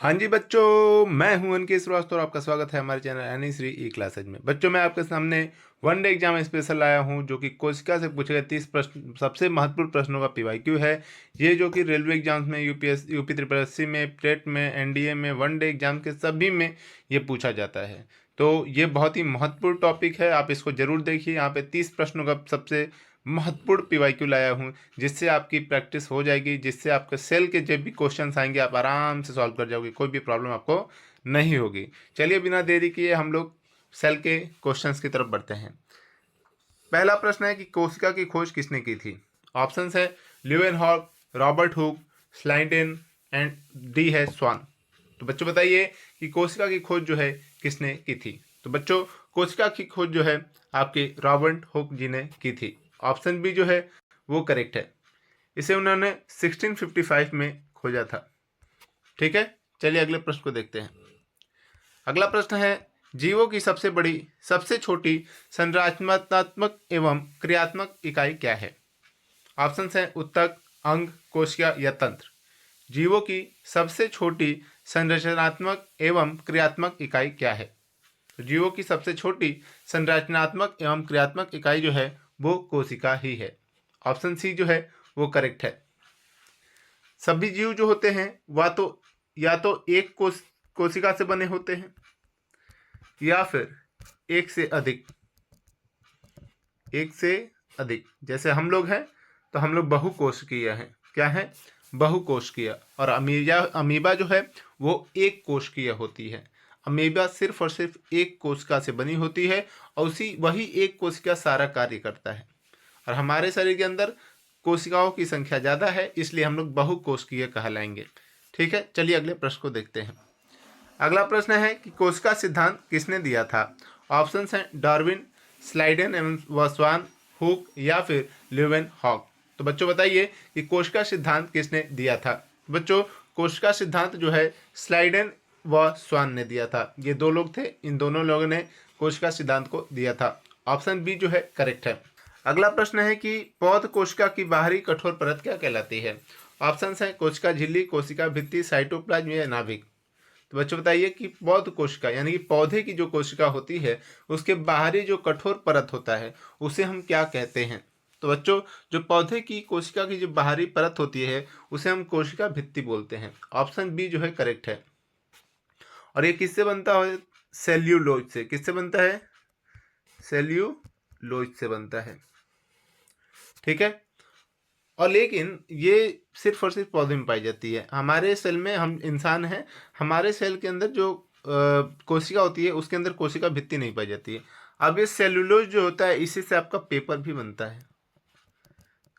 हाँ जी बच्चों, मैं हूं अनकेश श्रीवास्तव और आपका स्वागत है हमारे चैनल एनी श्री ई क्लासेज में। बच्चों, मैं आपके सामने वनडे एग्जाम स्पेशल लाया हूं जो कि कोशिका से पूछे गए 30 प्रश्न, सबसे महत्वपूर्ण प्रश्नों का पीवाईक्यू है। ये जो कि रेलवे एग्जाम्स में, यूपी ट्रिपल एससी में, टेट में, एनडीए में, वनडे एग्जाम के सभी में ये पूछा जाता है। तो ये बहुत ही महत्वपूर्ण टॉपिक है, आप इसको जरूर देखिए। यहाँ पे 30 प्रश्नों का सबसे महत्वपूर्ण पीवाईक्यू लाया हूँ, जिससे आपकी प्रैक्टिस हो जाएगी, जिससे आपके सेल के जब भी क्वेश्चंस आएंगे आप आराम से सॉल्व कर जाओगे, कोई भी प्रॉब्लम आपको नहीं होगी। चलिए बिना देरी किए हम लोग सेल के क्वेश्चंस की तरफ बढ़ते हैं। पहला प्रश्न है कि कोशिका की खोज किसने की थी। ऑप्शंस है Leeuwenhoek, Robert Hooke, Schleiden and D है स्वान। तो बच्चों बताइए कि कोशिका की खोज जो है किसने की थी। तो बच्चों, कोशिका की खोज जो है आपके रॉबर्ट हुक जी ने की थी। ऑप्शन बी जो है वो करेक्ट है। इसे उन्होंने 1655 में खोजा था। ठीक है, चलिए अगले प्रश्न को देखते हैं। अगला प्रश्न है जीवों की सबसे बड़ी, सबसे छोटी संरचनात्मक एवं क्रियात्मक इकाई क्या है। ऑप्शन है उत्तक, अंग, कोशिका या तंत्र। जीवों की सबसे छोटी संरचनात्मक एवं क्रियात्मक इकाई क्या है। तो जीवों की सबसे छोटी संरचनात्मक एवं क्रियात्मक इकाई जो है वो कोशिका ही है। ऑप्शन सी जो है वो करेक्ट है। सभी जीव जो होते हैं वह तो या तो एक कोशिका से बने होते हैं या फिर एक से अधिक, एक से अधिक। जैसे हम लोग हैं तो हम लोग बहुकोशिकीय हैं। क्या है? बहुकोशिकीय। और अमीबा जो है वो एक कोशिकीय होती है। अमीबा सिर्फ और सिर्फ एक कोशिका से बनी होती है और वही एक कोशिका सारा कार्य करता है। और हमारे शरीर के अंदर कोशिकाओं की संख्या ज़्यादा है, इसलिए हम लोग बहुकोशिकीय कहलाएंगे। ठीक है, चलिए अगले प्रश्न को देखते हैं। अगला प्रश्न है कि कोशिका सिद्धांत किसने दिया था। ऑप्शन हैं डार्विन, स्लाइडेन एवं स्वान, हुक या फिर ल्यूवेनहॉक। तो बच्चों बताइए कि कोशिका सिद्धांत किसने दिया था। बच्चों, कोशिका सिद्धांत जो है स्लाइडेन व स्वान ने दिया था। ये दो लोग थे, इन दोनों लोगों ने कोशिका सिद्धांत को दिया था। ऑप्शन बी जो है करेक्ट है। अगला प्रश्न है कि पौध कोशिका की बाहरी कठोर परत क्या कहलाती है। ऑप्शन है कोशिका झिल्ली, कोशिका भित्ति, साइटोप्लाज्म या नाभिक। तो बच्चों बताइए कि पौध कोशिका यानी कि पौधे की जो कोशिका होती है उसके बाहरी जो कठोर परत होता है उसे हम क्या कहते हैं। तो बच्चों, जो पौधे की कोशिका की जो बाहरी परत होती है उसे हम कोशिका भित्ति बोलते हैं। ऑप्शन बी जो है करेक्ट है। और ये किससे बनता है? सेल्यूलोज से। किससे बनता है? सेल्यूलोज से बनता है। ठीक है, और लेकिन ये सिर्फ और सिर्फ पौधे में पाई जाती है। हमारे सेल में, हम इंसान हैं, हमारे सेल के अंदर जो कोशिका होती है उसके अंदर कोशिका भित्ति नहीं पाई जाती है। अब ये सेलुलोज जो होता है इसी से आपका पेपर भी बनता है,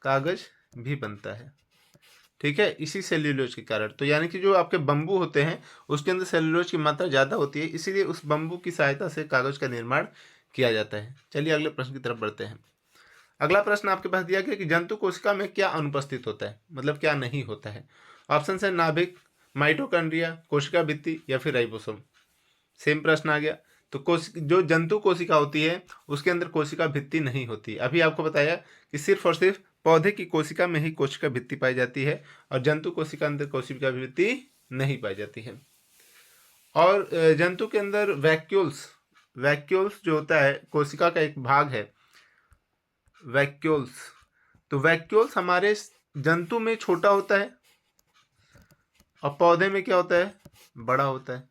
कागज भी बनता है। ठीक है, इसी सेल्यूलोज के कारण। तो यानी कि जो आपके बम्बू होते हैं उसके अंदर सेल्यूलोज की मात्रा ज़्यादा होती है, इसीलिए उस बम्बू की सहायता से कागज का निर्माण किया जाता है। चलिए अगले प्रश्न की तरफ बढ़ते हैं। अगला प्रश्न आपके पास दिया गया कि जंतु कोशिका में क्या अनुपस्थित होता है, मतलब क्या नहीं होता है। ऑप्शन है नाभिक, माइटोकॉन्ड्रिया, कोशिका भित्ति या फिर राइबोसोम। सेम प्रश्न आ गया। तो जो जंतु कोशिका होती है उसके अंदर कोशिका भित्ति नहीं होती। अभी आपको बताया कि सिर्फ और सिर्फ पौधे की कोशिका में ही कोशिका भित्ति पाई जाती है और जंतु कोशिका अंदर कोशिका भित्ति नहीं पाई जाती है। और जंतु के अंदर वैक्यूल्स, वैक्यूल्स जो होता है कोशिका का एक भाग है, वैक्यूल्स। तो वैक्यूल्स हमारे जंतु में छोटा होता है और पौधे में क्या होता है? बड़ा होता है।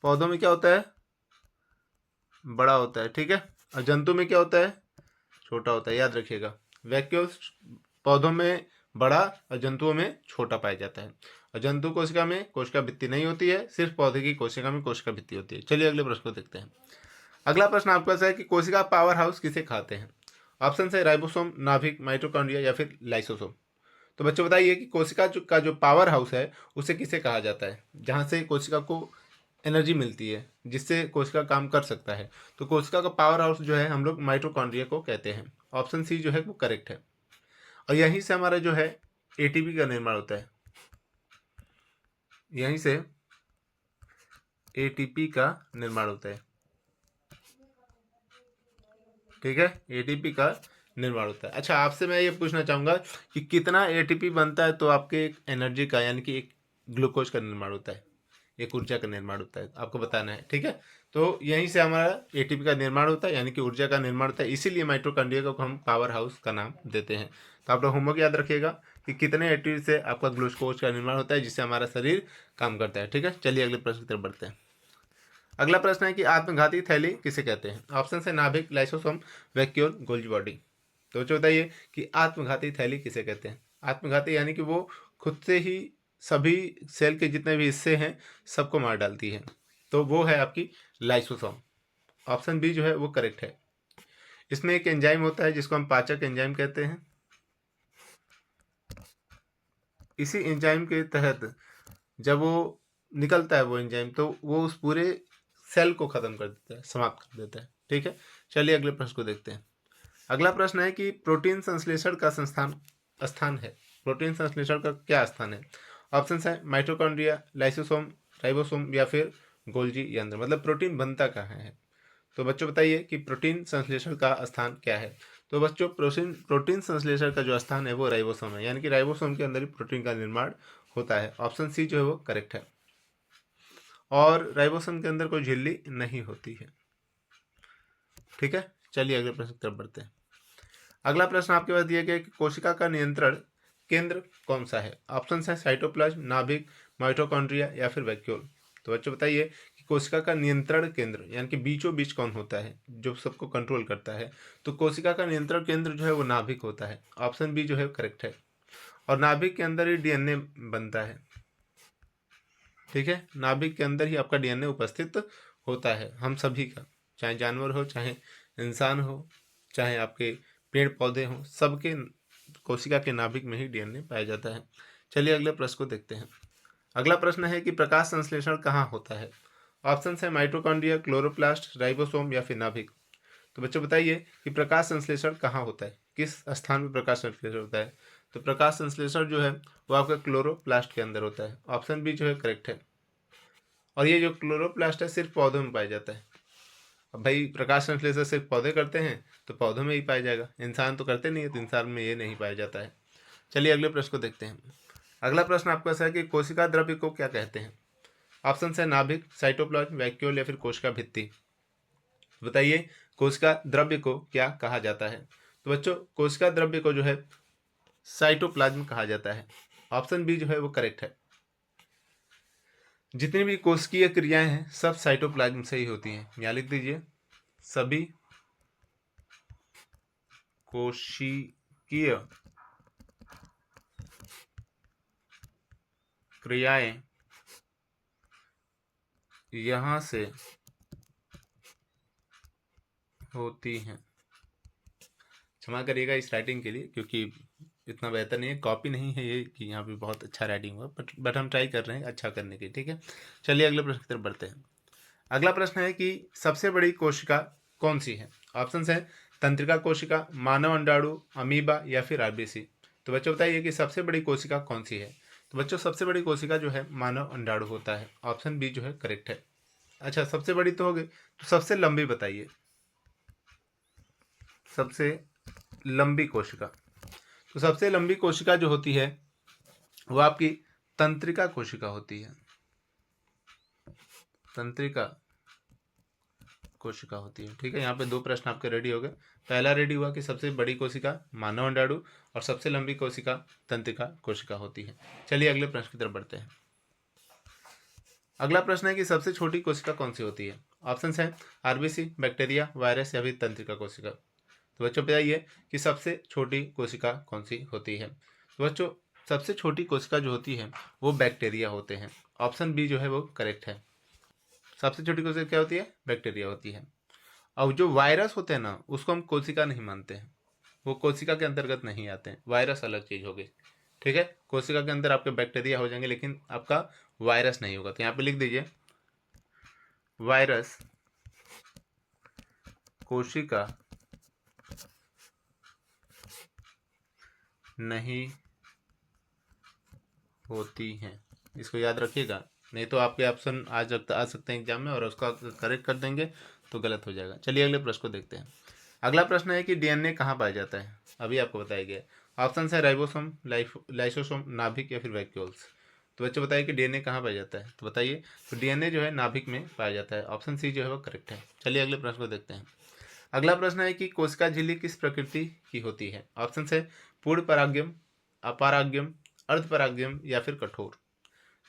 पौधों में क्या होता है? बड़ा होता है। ठीक है, और जंतु में क्या होता है? छोटा होता है। याद रखिएगा, वैक्यूल्स पौधों में बड़ा और जंतुओं में छोटा पाया जाता है। और जंतु कोशिका में कोशिका भित्ति नहीं होती है, सिर्फ पौधे की कोशिका में कोशिका भित्ति होती है। चलिए अगले प्रश्न को देखते हैं। अगला प्रश्न आपके पास है कि कोशिका पावर हाउस किसे खाते हैं। ऑप्शन है राइबोसोम, नाभिक, माइटोकॉन्ड्रिया या फिर लाइसोसोम। तो बच्चों बताइए कि कोशिका का जो पावर हाउस है उसे किसे कहा जाता है, जहाँ से कोशिका को एनर्जी मिलती है, जिससे कोशिका काम कर सकता है। तो कोशिका का पावर हाउस जो है हम लोग माइटोकॉन्ड्रिया को कहते हैं। ऑप्शन सी जो है वो करेक्ट है। और यहीं से हमारा जो है एटीपी का निर्माण होता है, यहीं से एटीपी का निर्माण होता है। ठीक है, एटीपी का निर्माण होता है। अच्छा, आपसे मैं ये पूछना चाहूँगा कि कितना एटीपी बनता है तो आपके एक एनर्जी का, यानी कि एक ग्लूकोज का निर्माण होता है, एक ऊर्जा का निर्माण होता है, आपको बताना है। ठीक है, तो यहीं से हमारा एटीपी का निर्माण होता है, यानी कि ऊर्जा का निर्माण होता है। इसीलिए माइटोकॉन्ड्रिया को हम पावर हाउस का नाम देते हैं। तो आप लोग होमवर्क याद रखिएगा कि कितने एटीपी से आपका ग्लूकोज का निर्माण होता है, जिससे हमारा शरीर काम करता है। ठीक है, चलिए अगले प्रश्न की तरफ बढ़ते हैं। अगला प्रश्न है कि आत्मघाती थैली किसे कहते हैं? ऑप्शन है नाभिक, लाइसोसोम, वैक्यूल, गोल्गी बॉडी। तो बच्चों बताइए कि आत्मघाती थैली किसे कहते हैं? आत्मघाती यानी कि वो खुद से ही सभी सेल के जितने भी हिस्से हैं सबको मार डालती है, तो वो है आपकी लाइसोसोम। ऑप्शन बी जो है वो करेक्ट है। इसमें एक एंजाइम होता है जिसको हम पाचक एंजाइम कहते हैं। इसी एंजाइम के तहत जब वो निकलता है वो एंजाइम, तो वो उस पूरे सेल को खत्म कर देता है, समाप्त कर देता है। ठीक है, चलिए अगले प्रश्न को देखते हैं। अगला प्रश्न है कि प्रोटीन संश्लेषण का स्थान है। प्रोटीन संश्लेषण का क्या स्थान है? ऑप्शन है माइटोकॉन्ड्रिया, लाइसोसोम, राइबोसोम या फिर गोल्जी यंत्र। मतलब प्रोटीन बनता कहाँ है? तो बच्चों बताइए कि प्रोटीन संश्लेषण का स्थान क्या है? तो बच्चों प्रोटीन संश्लेषण का जो स्थान है वो राइबोसोम है, यानी कि राइबोसोम के अंदर ही प्रोटीन का निर्माण होता है। ऑप्शन सी जो है वो करेक्ट है। और राइबोसोम के अंदर कोई झिल्ली नहीं होती है। ठीक है, चलिए अगले प्रश्न की तरफ बढ़ते हैं। अगला प्रश्न आपके पास दिया गया है कि कोशिका का नियंत्रण केंद्र कौन सा है? ऑप्शन है साइटोप्लाज्म, नाभिक, माइटोकॉन्ड्रिया या फिर वैक्यूल। तो बच्चों बताइए कि कोशिका का नियंत्रण केंद्र यानी कि बीचों बीच कौन होता है जो सबको कंट्रोल करता है? तो कोशिका का नियंत्रण केंद्र जो है वो नाभिक होता है। ऑप्शन बी जो है करेक्ट है। और नाभिक के अंदर ही डीएनए बनता है। ठीक है, नाभिक के अंदर ही आपका डीएनए उपस्थित होता है, हम सभी का, चाहे जानवर हो, चाहे इंसान हो, चाहे आपके पेड़ पौधे हों, सबके कोशिका के नाभिक में ही डीएनए पाया जाता है। चलिए अगले प्रश्न को देखते हैं। अगला प्रश्न है कि प्रकाश संश्लेषण कहाँ होता है? ऑप्शन है माइटोकॉन्ड्रिया, क्लोरोप्लास्ट, राइबोसोम या फिर नाभिक। तो बच्चों बताइए कि प्रकाश संश्लेषण कहाँ होता है, किस स्थान में प्रकाश संश्लेषण होता है? तो प्रकाश संश्लेषण जो है वो आपका क्लोरोप्लास्ट के अंदर होता है। ऑप्शन बी जो है करेक्ट है। और ये जो क्लोरोप्लास्ट है सिर्फ पौधों में पाया जाता है। अब भाई प्रकाश संश्लेषण सिर्फ पौधे करते हैं तो पौधों में ही पाया जाएगा, इंसान तो करते नहीं है, तो इंसान में ये नहीं पाया जाता है। चलिए अगले प्रश्न को देखते हैं। अगला प्रश्न आपका ऐसा है कि कोशिका द्रव्य को क्या कहते हैं? ऑप्शन है नाभिक, साइटोप्लाज्म, वैक्यूल या फिर कोशिका भित्ति। बताइए कोशिका द्रव्य को क्या कहा जाता है? तो बच्चों कोशिका द्रव्य को जो है साइटोप्लाज्म कहा जाता है। ऑप्शन बी जो है वो करेक्ट है। जितनी भी कोशिकीय क्रियाएं हैं सब साइटोप्लाज्म से ही होती हैं। यहाँ लिख दीजिए, सभी कोशिकीय क्रियाएं यहाँ से होती हैं। क्षमा करिएगा इस राइटिंग के लिए, क्योंकि इतना बेहतर नहीं है, कॉपी नहीं है ये कि यहाँ पे बहुत अच्छा राइटिंग हुआ, बट हम ट्राई कर रहे हैं अच्छा करने की। ठीक है, चलिए अगले प्रश्न की तरफ बढ़ते हैं। अगला प्रश्न है कि सबसे बड़ी कोशिका कौन सी है? ऑप्शन है तंत्रिका कोशिका, मानव अंडाणु, अमीबा या फिर आरबीसी। तो बच्चों बताइए कि सबसे बड़ी कोशिका कौन सी है? तो बच्चों सबसे बड़ी कोशिका जो है मानव अंडाणु होता है। ऑप्शन बी जो है करेक्ट है। अच्छा, सबसे बड़ी तो हो गई, तो सबसे लंबी बताइए। सबसे लंबी कोशिका, तो सबसे लंबी कोशिका जो होती है वो आपकी तंत्रिका कोशिका होती है। तंत्रिका कोशिका होती है। ठीक है, यहाँ पे दो प्रश्न आपके रेडी हो गए। पहला रेडी हुआ कि सबसे बड़ी कोशिका मानव अंडाणु और सबसे लंबी कोशिका तंत्रिका कोशिका होती है। चलिए अगले प्रश्न की तरफ बढ़ते हैं। अगला प्रश्न है कि सबसे छोटी कोशिका कौन सी होती है? ऑप्शन है आरबीसी, बैक्टीरिया, वायरस या फिर तंत्रिका कोशिका। तो बच्चों बताइए कि सबसे छोटी कोशिका कौन सी होती है? तो बच्चों सबसे छोटी कोशिका जो होती है वो बैक्टीरिया होते हैं। ऑप्शन बी जो है वो करेक्ट है। सबसे छोटी कोशिका क्या होती है? बैक्टीरिया होती है। अब जो वायरस होते हैं ना उसको हम कोशिका नहीं मानते हैं, वो कोशिका के अंतर्गत नहीं आते हैं। वायरस अलग चीज हो गई। ठीक है, कोशिका के अंदर आपके बैक्टीरिया हो जाएंगे लेकिन आपका वायरस नहीं होगा। तो यहाँ पे लिख दीजिए वायरस कोशिका नहीं होती हैं। इसको याद रखिएगा, नहीं तो आपके ऑप्शन आ सकते हैं एग्जाम में और उसका करेक्ट कर देंगे तो गलत हो जाएगा। चलिए अगले प्रश्न को देखते हैं। अगला प्रश्न है कि डीएनए कहाँ पाया जाता है? अभी आपको बताया गया। ऑप्शन है राइबोसोम, लाइसोसोम, नाभिक या फिर वैक्यूल्स। तो बच्चों बताइए कि डीएनए कहाँ पाया जाता है, तो बताइए। तो डीएनए जो है नाभिक में पाया जाता है। ऑप्शन सी जो है वो करेक्ट है। चलिए अगले प्रश्न को देखते हैं। अगला प्रश्न है कि कोशिका झिल्ली किस प्रकृति की होती है। ऑप्शन है पूर्ण परागयम, अपरागयम, अर्धपरागयम या फिर कठोर।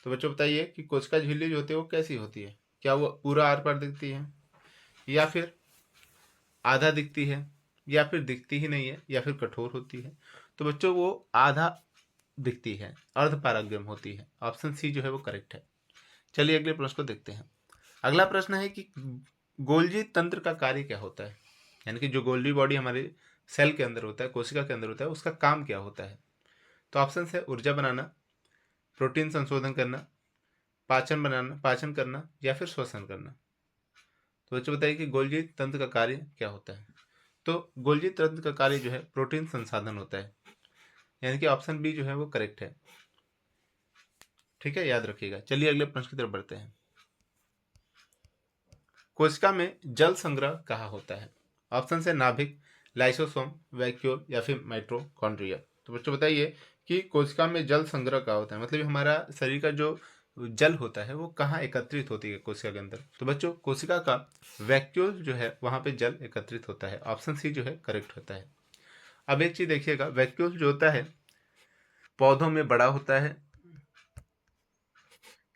तो बच्चों बताइए कि कोशिका झिल्ली जो होती है वो कैसी होती है। क्या वो पूरा आर पार दिखती है, या फिर आधा दिखती है, या फिर दिखती ही नहीं है, या फिर कठोर होती है। तो बच्चों वो आधा दिखती है, अर्धपरागयम होती है। ऑप्शन सी जो है वो करेक्ट है। चलिए अगले प्रश्न को देखते हैं। अगला प्रश्न है कि गोल्जी तंत्र का कार्य क्या होता है, यानी कि जो गोल्जी बॉडी हमारे सेल के अंदर होता है, कोशिका के अंदर होता है, उसका काम क्या होता है। तो ऑप्शन है ऊर्जा बनाना, प्रोटीन संशोधन करना, पाचन करना या फिर श्वसन करना। तो बच्चों बताइए कि गोल्जी तंत्र का कार्य क्या होता है। तो गोल्जी तंत्र का कार्य जो है प्रोटीन संसाधन होता है, यानी कि ऑप्शन बी जो है वो करेक्ट है। ठीक है, याद रखिएगा। चलिए अगले प्रश्न की तरफ बढ़ते हैं। कोशिका में जल संग्रह कहाँ होता है। ऑप्शन है नाभिक, लाइसोसोम, वैक्यूल या फिर माइटोकॉन्ड्रिया। तो बच्चों बताइए कि कोशिका में जल संग्रह कहाँ होता है, मतलब हमारा शरीर का जो जल होता है वो कहाँ एकत्रित होती है कोशिका के अंदर। तो बच्चों कोशिका का वैक्यूल जो है वहाँ पे जल एकत्रित होता है। ऑप्शन सी जो है करेक्ट होता है। अब एक चीज देखिएगा, वैक्यूल जो होता है पौधों में बड़ा होता है।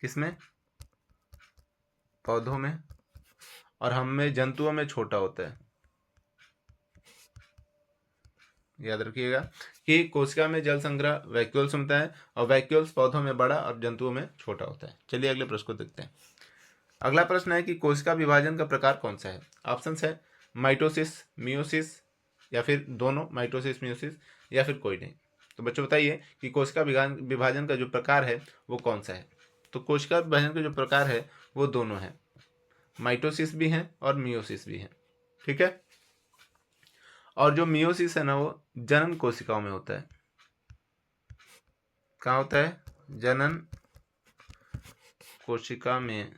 किसमें? पौधों में। और हम में जंतुओं में छोटा होता है। याद रखिएगा कि कोशिका में जल संग्रह वैक्यूल्स होता है, और वैक्यूल्स पौधों में बड़ा और जंतुओं में छोटा होता है। चलिए अगले प्रश्न को देखते हैं। अगला प्रश्न है कि कोशिका विभाजन का प्रकार कौन सा है। ऑप्शन है माइटोसिस, मियोसिस या फिर दोनों, माइटोसिस मियोसिस या फिर कोई नहीं। तो बच्चों बताइए कि कोशिका विभाजन का जो प्रकार है वो कौन सा है। तो कोशिका विभाजन का जो प्रकार है वो दोनों है, माइटोसिस भी है और मियोसिस भी है। ठीक है, और जो मियोसिस है ना वो जनन कोशिकाओं में होता है। कहाँ होता है? जनन कोशिका में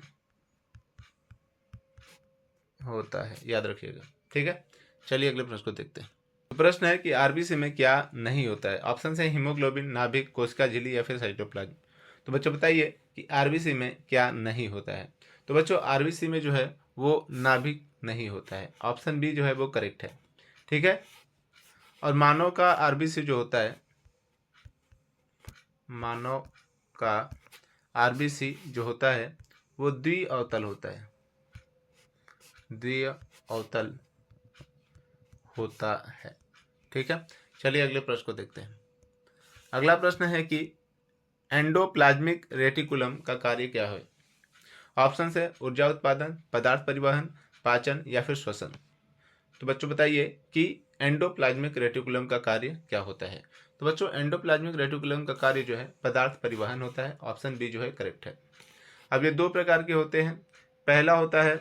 होता है, याद रखिएगा। ठीक है, चलिए अगले प्रश्न को देखते हैं। तो प्रश्न है कि आरबीसी में क्या नहीं होता है। ऑप्शन है हीमोग्लोबिन, नाभिक, कोशिका झिल्ली या फिर साइटोप्लाज्म। तो बच्चों बताइए कि आरबीसी में क्या नहीं होता है। तो बच्चों आरबीसी में जो है वो नाभिक नहीं होता है। ऑप्शन बी जो है वो करेक्ट है। ठीक है, और मानव का आरबीसी जो होता है, मानव का आरबीसी जो होता है वो द्विअवतल होता है, द्विअवतल होता है। ठीक है, चलिए अगले प्रश्न को देखते हैं। अगला प्रश्न है कि एंडोप्लाज्मिक रेटिकुलम का कार्य क्या है। ऑप्शन है ऊर्जा उत्पादन, पदार्थ परिवहन, पाचन या फिर श्वसन। तो बच्चों बताइए कि एंडोप्लाज्मिक रेटिकुलम का कार्य क्या होता है। तो बच्चों एंडोप्लाज्मिक रेटिकुलम का कार्य जो है पदार्थ परिवहन होता है। ऑप्शन बी जो है करेक्ट है। अब ये दो प्रकार के होते हैं। पहला होता है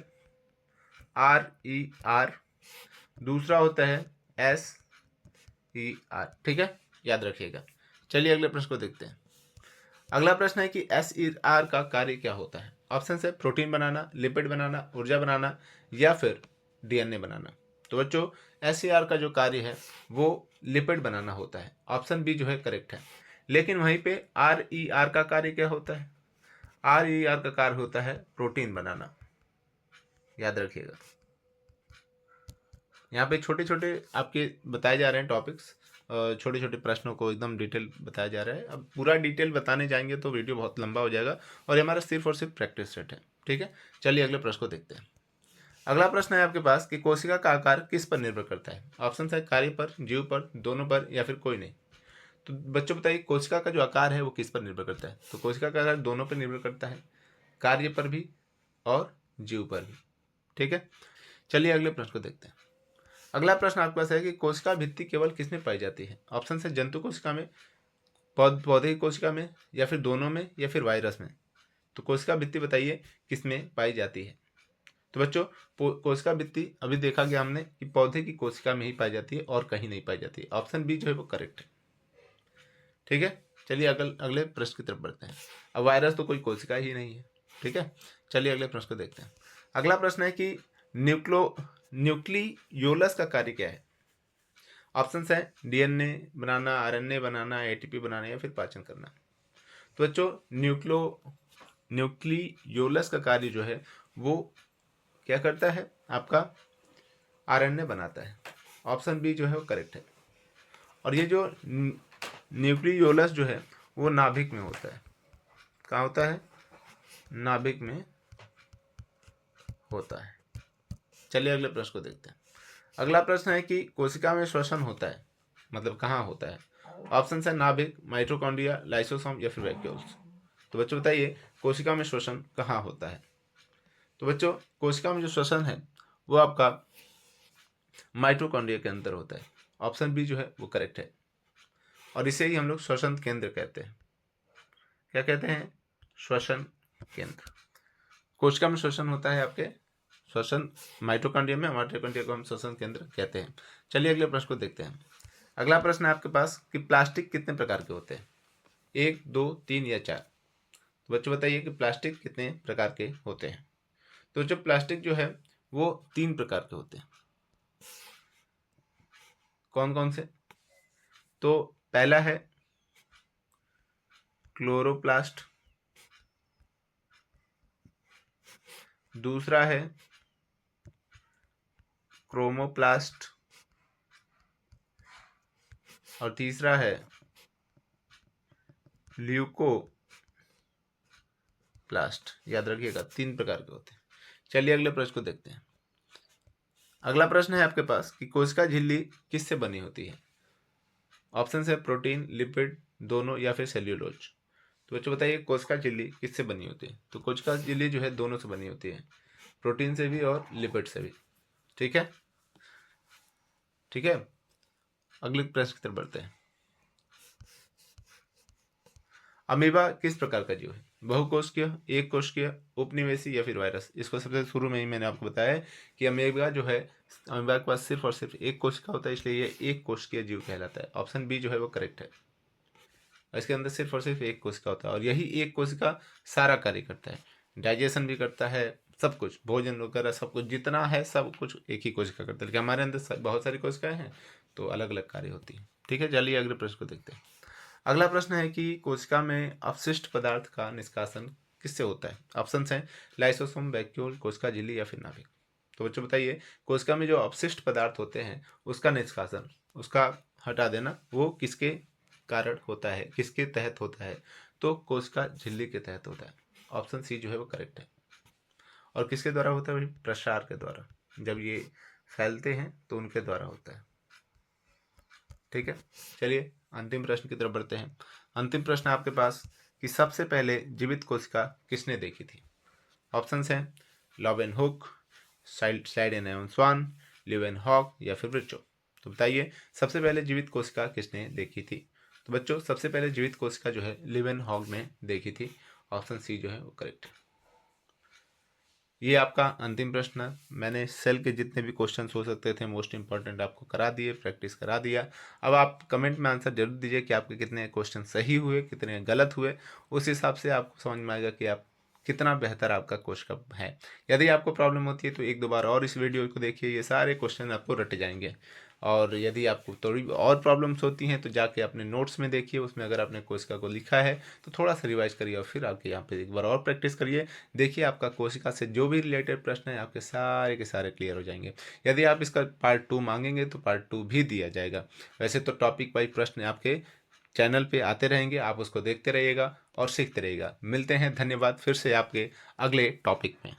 RER, दूसरा होता है SER। ठीक है, याद रखिएगा। चलिए अगले प्रश्न को देखते हैं। अगला प्रश्न है कि SER का कार्य क्या होता है। ऑप्शन है प्रोटीन बनाना, लिपिड बनाना, ऊर्जा बनाना या फिर डीएनए बनाना। तो बच्चों SER का जो कार्य है वो लिपिड बनाना होता है। ऑप्शन बी जो है करेक्ट है। लेकिन वहीं पे RER का कार्य क्या होता है। RER का कार्य होता है प्रोटीन बनाना। याद रखिएगा, यहाँ पे छोटे छोटे आपके बताए जा रहे हैं टॉपिक्स, छोटे छोटे प्रश्नों को एकदम डिटेल बताया जा रहा है। अब पूरा डिटेल बताने जाएंगे तो वीडियो बहुत लंबा हो जाएगा, और ये हमारा सिर्फ और सिर्फ प्रैक्टिस सेट है। ठीक है, चलिए अगले प्रश्न को देखते हैं। अगला प्रश्न है आपके पास कि कोशिका का आकार किस पर निर्भर करता है। ऑप्शन है कार्य पर, जीव पर, दोनों पर या फिर कोई नहीं। तो बच्चों बताइए कोशिका का जो आकार है वो किस पर निर्भर करता है। तो कोशिका का आकार दोनों पर निर्भर करता है, कार्य पर भी और जीव पर भी। ठीक है, चलिए अगले प्रश्न को देखते हैं। अगला प्रश्न आपके पास है कि कोशिका भित्ति केवल किसमें पाई जाती है। ऑप्शन है जंतु कोशिका में, पौधे की कोशिका में या फिर दोनों में या फिर वायरस में। तो कोशिका भित्ति बताइए किसमें पाई जाती है। तो बच्चों कोशिका भित्ति अभी देखा गया हमने कि पौधे की कोशिका में ही पाई जाती है और कहीं नहीं पाई जाती है। ऑप्शन बी जो है वो करेक्ट है। ठीक है, चलिए अगले प्रश्न की तरफ बढ़ते हैं। अब वायरस तो कोई कोशिका ही नहीं है। ठीक है, चलिए अगले प्रश्न को देखते हैं। अगला प्रश्न है कि न्यूक्लियोलस का कार्य क्या है। ऑप्शन है डीएनए बनाना, आरएनए बनाना, एटीपी बनाना या फिर पाचन करना। तो बच्चों न्यूक्लियोलस का कार्य जो है वो क्या करता है, आपका आरएनए बनाता है। ऑप्शन बी जो है वो करेक्ट है। और ये जो न्यूक्लियोलस जो है वो नाभिक में होता है। कहाँ होता है? नाभिक में होता है। चलिए अगले प्रश्न को देखते हैं। अगला प्रश्न है कि कोशिका में श्वसन होता है, मतलब कहाँ होता है? ऑप्शन है नाभिक, माइटोकॉन्ड्रिया, लाइसोसोम या फिर वैक्यूल्स। तो बच्चों बताइए कोशिका में श्वसन कहाँ होता है? तो बच्चों कोशिका में जो श्वसन है वो आपका माइटोकॉन्ड्रिया के अंदर होता है। ऑप्शन बी जो है वो करेक्ट है। और इसे ही हम लोग श्वसन केंद्र कहते हैं। क्या कहते हैं? श्वसन केंद्र। कोशिका में श्वसन होता है आपके श्वसन माइटोकॉन्ड्रिया में, माइटोकॉन्ड्रिया को हम श्वसन केंद्र कहते हैं। चलिए अगले प्रश्न को देखते हैं। अगला प्रश्न है आपके पास कि प्लास्टिक कितने प्रकार के होते हैं? 1, 2, 3 या 4। तो बच्चों बताइए कि प्लास्टिक कितने प्रकार के होते हैं? तो जो प्लास्टिक जो है वो 3 प्रकार के होते हैं। कौन कौन से? तो पहला है क्लोरोप्लास्ट, दूसरा है क्रोमोप्लास्ट और तीसरा है ल्यूकोप्लास्ट। याद रखिएगा 3 प्रकार के होते हैं। चलिए अगले प्रश्न को देखते हैं। अगला प्रश्न है आपके पास कि कोशिका झिल्ली किससे बनी होती है? ऑप्शन है प्रोटीन, लिपिड, दोनों या फिर सेल्यूलोज। तो बच्चों बताइए कोशिका झिल्ली किससे बनी होती है? तो कोशिका झिल्ली जो है दोनों से बनी होती है, प्रोटीन से भी और लिपिड से भी। ठीक है, ठीक है। अगले प्रश्न की तरफ बढ़ते हैं। अमीबा किस प्रकार का जीव है? बहुकोशिकीय, एक कोशिकीय, उपनिवेशी या फिर वायरस? इसको सबसे शुरू में ही मैंने आपको बताया है कि अमीबा जो है, अमीबा के पास सिर्फ और सिर्फ एक कोशिका होता है, इसलिए ये एक कोशिकीय जीव कहलाता है। ऑप्शन बी जो है वो करेक्ट है। इसके अंदर सिर्फ और सिर्फ एक कोशिका होता है और यही एक कोशिका सारा कार्य करता है, डाइजेशन भी करता है, सब कुछ, भोजन वगैरह सब कुछ जितना है सब कुछ एक ही कोशिका करता है। लेकिन हमारे अंदर बहुत सारी कोशिकाएं हैं तो अलग अलग कार्य होती है। ठीक है, चलिए अगले प्रश्न को देखते हैं। अगला प्रश्न है कि कोशिका में अपशिष्ट पदार्थ का निष्कासन किससे होता है? ऑप्शन हैं लाइसोसोम, वैक्यूल, कोशिका झिल्ली या फिर नाभिक। तो बच्चों बताइए कोशिका में जो अपशिष्ट पदार्थ होते हैं उसका निष्कासन, उसका हटा देना, वो किसके कारण होता है, किसके तहत होता है? तो कोशिका झिल्ली के तहत होता है। ऑप्शन सी जो है वो करेक्ट है। और किसके द्वारा होता है? प्रसार के द्वारा, जब ये फैलते हैं तो उनके द्वारा होता है। ठीक है, चलिए अंतिम प्रश्न की तरफ बढ़ते हैं। अंतिम प्रश्न आपके पास कि सबसे पहले जीवित कोशिका किसने देखी थी? ऑप्शंस हैं लॉवेनहुक, साइडेनहॉर्न, लीeuwenhoek या फिर ब्रिचो। तो बताइए सबसे पहले जीवित कोशिका किसने देखी थी? तो बच्चों सबसे पहले जीवित कोशिका जो है लीeuwenhoek ने देखी थी। ऑप्शन सी जो है वो करेक्ट है। ये आपका अंतिम प्रश्न है। मैंने सेल के जितने भी क्वेश्चंस हो सकते थे मोस्ट इंपॉर्टेंट आपको करा दिए, प्रैक्टिस करा दिया। अब आप कमेंट में आंसर जरूर दीजिए कि आपके कितने क्वेश्चन सही हुए, कितने गलत हुए। उस हिसाब से आपको समझ में आएगा कि आप कितना बेहतर आपका क्वेश्चन है। यदि आपको प्रॉब्लम होती है तो एक दो बार और इस वीडियो को देखिए, ये सारे क्वेश्चन आपको रटे जाएंगे। और यदि आपको थोड़ी और प्रॉब्लम्स होती हैं तो जाके अपने नोट्स में देखिए, उसमें अगर आपने कोशिका को लिखा है तो थोड़ा सा रिवाइज करिए और फिर आपके यहाँ पे एक बार और प्रैक्टिस करिए। देखिए आपका कोशिका से जो भी रिलेटेड प्रश्न है आपके सारे के सारे क्लियर हो जाएंगे। यदि आप इसका पार्ट 2 मांगेंगे तो पार्ट 2 भी दिया जाएगा। वैसे तो टॉपिक वाइज प्रश्न आपके चैनल पे आते रहेंगे, आप उसको देखते रहिएगा और सीखते रहिएगा। मिलते हैं, धन्यवाद, फिर से आपके अगले टॉपिक में।